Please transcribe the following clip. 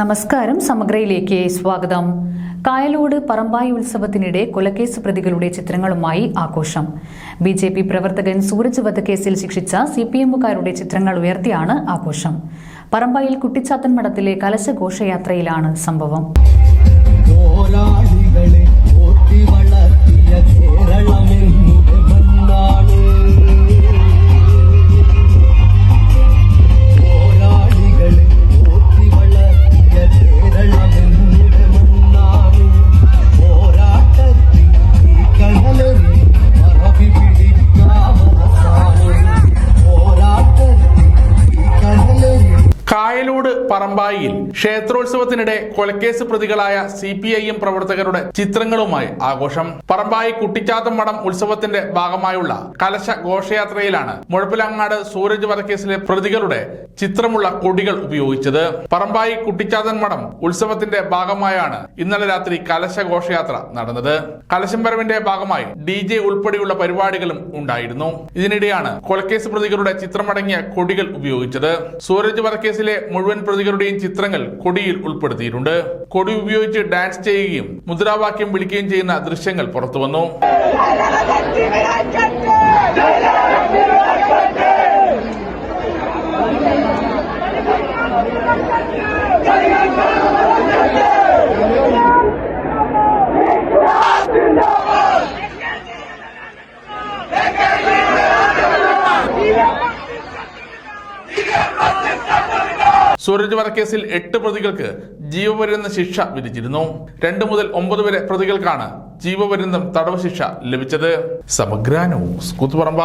നമസ്കാരം. സമഗ്രയിലേക്ക് സ്വാഗതം. കായലോട് പറമ്പായി ഉത്സവത്തിനിടെ കൊലക്കേസ് പ്രതികളുടെ ചിത്രങ്ങളുമായി ആഘോഷം. BJP പ്രവർത്തകൻ സൂരജ് വധക്കേസിൽ ശിക്ഷിച്ച CPM-കാരുടെ ചിത്രങ്ങൾ ഉയർത്തിയാണ് ആഘോഷം. പറമ്പായിൽ കുട്ടിച്ചാത്തൻ മഠത്തിലെ കലശഘോഷയാത്രയിലാണ് സംഭവം. കായലോട് പറമ്പായിൽ ക്ഷേത്രോത്സവത്തിനിടെ കൊലക്കേസ് പ്രതികളായ CPIM പ്രവർത്തകരുടെ ചിത്രങ്ങളുമായി ആഘോഷം. പറമ്പായി കുട്ടിച്ചാത്തൻ മഠം ഉത്സവത്തിന്റെ ഭാഗമായുള്ള കലശ ഘോഷയാത്രയിലാണ് മുഴപ്പിലങ്ങാട് സൂരജ് വധക്കേസിലെ പ്രതികളുടെ ചിത്രമുള്ള കൊടികൾ ഉപയോഗിച്ചത്. പറമ്പായി കുട്ടിച്ചാത്തൻ മഠം ഉത്സവത്തിന്റെ ഭാഗമായാണ് ഇന്നലെ രാത്രി കലശ ഘോഷയാത്ര നടന്നത്. കലശം വരവിന്റെ ഭാഗമായി DJ ഉൾപ്പെടെയുള്ള പരിപാടികളും ഉണ്ടായിരുന്നു. ഇതിനിടെയാണ് കൊലക്കേസ് പ്രതികളുടെ ചിത്രമടങ്ങിയ കൊടികൾ ഉപയോഗിച്ചത്. സൂരജ് വധക്കേസിലെ മുഴുവൻ പ്രതികളുടെയും ചിത്രങ്ങൾ കൊടിയിൽ ഉൾപ്പെടുത്തിയിട്ടുണ്ട്. കൊടി ഉപയോഗിച്ച് ഡാൻസ് ചെയ്യുകയും മുദ്രാവാക്യം വിളിക്കുകയും ചെയ്യുന്ന ദൃശ്യങ്ങൾ പുറത്തുവന്നു. സൂരജ് വധക്കേസിൽ 8 പ്രതികൾക്ക് ജീവപര്യന്തം ശിക്ഷ വിധിച്ചിരുന്നു. 2 മുതൽ 9 വരെ പ്രതികൾക്കാണ് ജീവപര്യന്തം തടവ് ശിക്ഷ ലഭിച്ചത്. സമഗ്ര ന്യൂസ്, കൂത്തുപറമ്പ.